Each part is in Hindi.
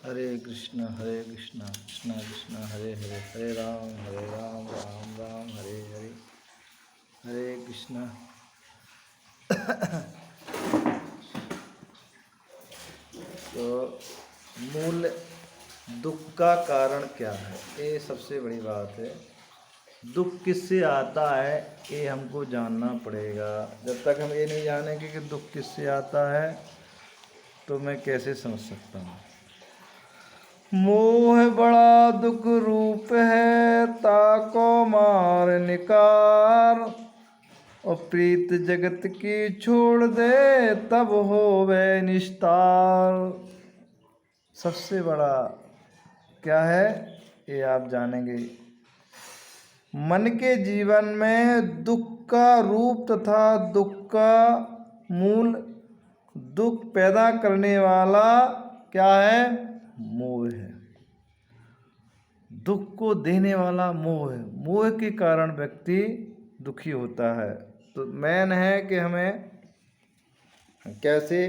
हरे कृष्ण कृष्ण कृष्ण हरे हरे, हरे राम राम राम हरे हरे, हरे कृष्ण। तो मूल दुख का कारण क्या है, ये सबसे बड़ी बात है। दुख किससे आता है ये हमको जानना पड़ेगा। जब तक हम ये नहीं जानेंगे कि दुख किससे आता है तो मैं कैसे समझ सकता हूँ। मोह बड़ा दुख रूप है, ताको मार निकार, और प्रीत जगत की छोड़ दे तब होवे निस्तार। सबसे बड़ा क्या है ये आप जानेंगे। मन के जीवन में दुख का रूप तथा दुख का मूल, दुख पैदा करने वाला क्या है, मोह है। दुख को देने वाला मोह है। मोह के कारण व्यक्ति दुखी होता है। तो मेन है कि हमें कैसे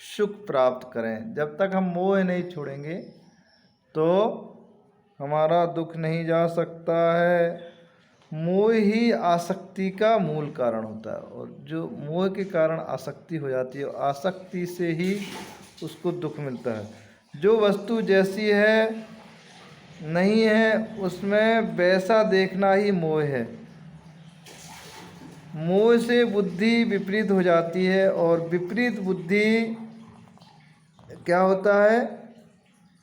सुख प्राप्त करें। जब तक हम मोह नहीं छोड़ेंगे तो हमारा दुख नहीं जा सकता है। मोह ही आसक्ति का मूल कारण होता है, और जो मोह के कारण आसक्ति हो जाती है, आसक्ति से ही उसको दुख मिलता है। जो वस्तु जैसी है नहीं है उसमें वैसा देखना ही मोह है। मोह से बुद्धि विपरीत हो जाती है, और विपरीत बुद्धि क्या होता है,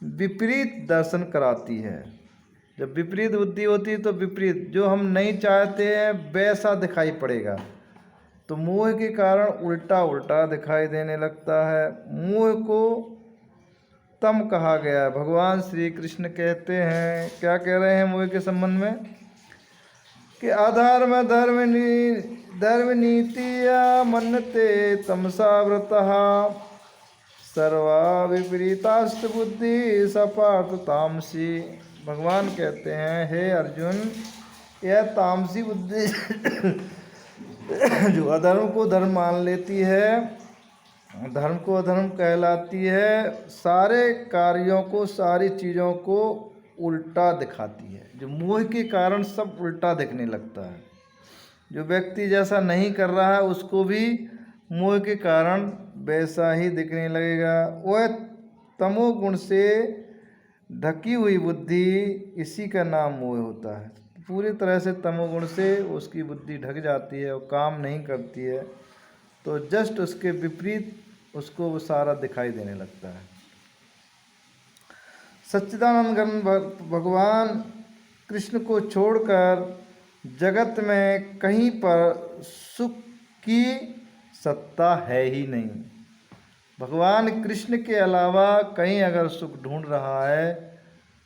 विपरीत दर्शन कराती है। जब विपरीत बुद्धि होती है तो विपरीत, जो हम नहीं चाहते हैं वैसा दिखाई पड़ेगा। तो मोह के कारण उल्टा उल्टा दिखाई देने लगता है। मोह को तम कहा गया है। भगवान श्री कृष्ण कहते हैं, क्या कह रहे हैं मोह के संबंध में, कि अधर्म धर्म नीतिया मन्नते तमसा व्रतः, सर्वा विपरीतास्त बुद्धि सपार्थ तामसी। भगवान कहते हैं, हे अर्जुन, यह तामसी बुद्धि जो अधर्म को धर्म मान लेती है, धर्म को अधर्म कहलाती है, सारे कार्यों को सारी चीज़ों को उल्टा दिखाती है। जो मोह के कारण सब उल्टा दिखने लगता है। जो व्यक्ति जैसा नहीं कर रहा है उसको भी मोह के कारण वैसा ही दिखने लगेगा। वह तमोगुण से ढकी हुई बुद्धि, इसी का नाम मोह होता है। पूरी तरह से तमोगुण से उसकी बुद्धि ढक जाती है और काम नहीं करती है, तो जस्ट उसके विपरीत उसको वो सारा दिखाई देने लगता है। सच्चिदानंद भगवान कृष्ण को छोड़कर जगत में कहीं पर सुख की सत्ता है ही नहीं। भगवान कृष्ण के अलावा कहीं अगर सुख ढूंढ रहा है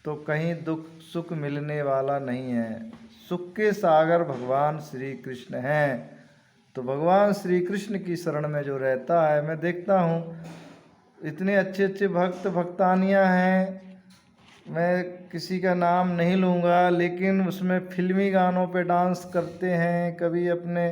तो कहीं दुख सुख मिलने वाला नहीं है। सुख के सागर भगवान श्री कृष्ण हैं। तो भगवान श्री कृष्ण की शरण में जो रहता है, मैं देखता हूँ इतने अच्छे अच्छे भक्त भक्तानियाँ हैं, मैं किसी का नाम नहीं लूँगा, लेकिन उसमें फिल्मी गानों पे डांस करते हैं, कभी अपने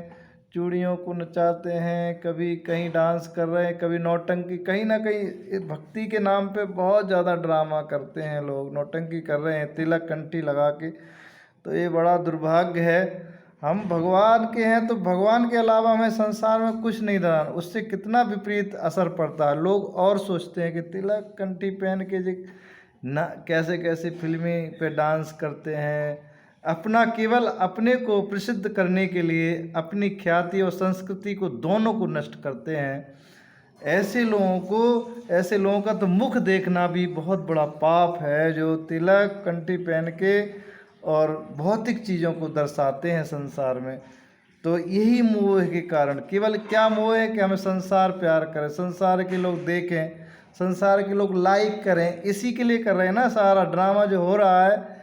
चूड़ियों को नचाते हैं, कभी कहीं डांस कर रहे हैं, कभी नौटंकी, कहीं ना कहीं भक्ति के नाम पे बहुत ज़्यादा ड्रामा करते हैं लोग, नौटंकी कर रहे हैं तिलक कंठी लगा के। तो ये बड़ा दुर्भाग्य है। हम भगवान के हैं तो भगवान के अलावा हमें संसार में कुछ नहीं धरा। उससे कितना विपरीत असर पड़ता है। लोग और सोचते हैं कि तिलक कंठी पहन के जी ना कैसे कैसे फिल्मी पे डांस करते हैं, अपना केवल अपने को प्रसिद्ध करने के लिए अपनी ख्याति और संस्कृति को दोनों को नष्ट करते हैं। ऐसे लोगों का तो मुख देखना भी बहुत बड़ा पाप है, जो तिलक कंठी पहन के और भौतिक चीज़ों को दर्शाते हैं संसार में। तो यही मोह के कारण, केवल क्या मोह है कि हमें संसार प्यार करें, संसार के लोग देखें, संसार के लोग लाइक करें, इसी के लिए कर रहे हैं ना। सारा ड्रामा जो हो रहा है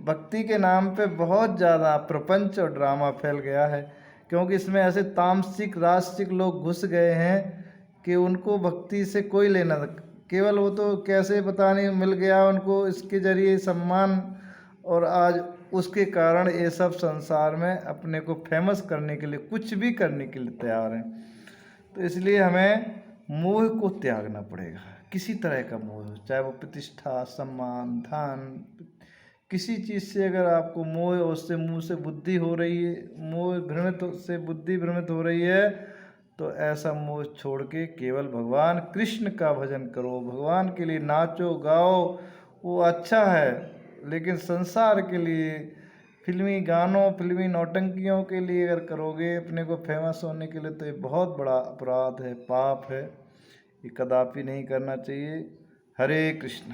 भक्ति के नाम पे, बहुत ज़्यादा प्रपंच और ड्रामा फैल गया है, क्योंकि इसमें ऐसे तामसिक राजसिक लोग घुस गए हैं कि उनको भक्ति से कोई लेना, केवल वो तो कैसे पता नहीं मिल गया उनको इसके जरिए सम्मान, और आज उसके कारण ये सब संसार में अपने को फेमस करने के लिए कुछ भी करने के लिए तैयार हैं। तो इसलिए हमें मोह को त्यागना पड़ेगा। किसी तरह का मोह हो, चाहे वो प्रतिष्ठा, सम्मान, धन, किसी चीज़ से अगर आपको मोह है, उससे मुंह से बुद्धि हो रही है, मोह भ्रमित से बुद्धि भ्रमित हो रही है, तो ऐसा मोह छोड़ के केवल भगवान कृष्ण का भजन करो, भगवान के लिए नाचो गाओ, वो अच्छा है। लेकिन संसार के लिए, फिल्मी गानों, फिल्मी नौटंकियों के लिए अगर करोगे अपने को फेमस होने के लिए, तो ये बहुत बड़ा अपराध है, पाप है, ये कदापि नहीं करना चाहिए। हरे कृष्ण।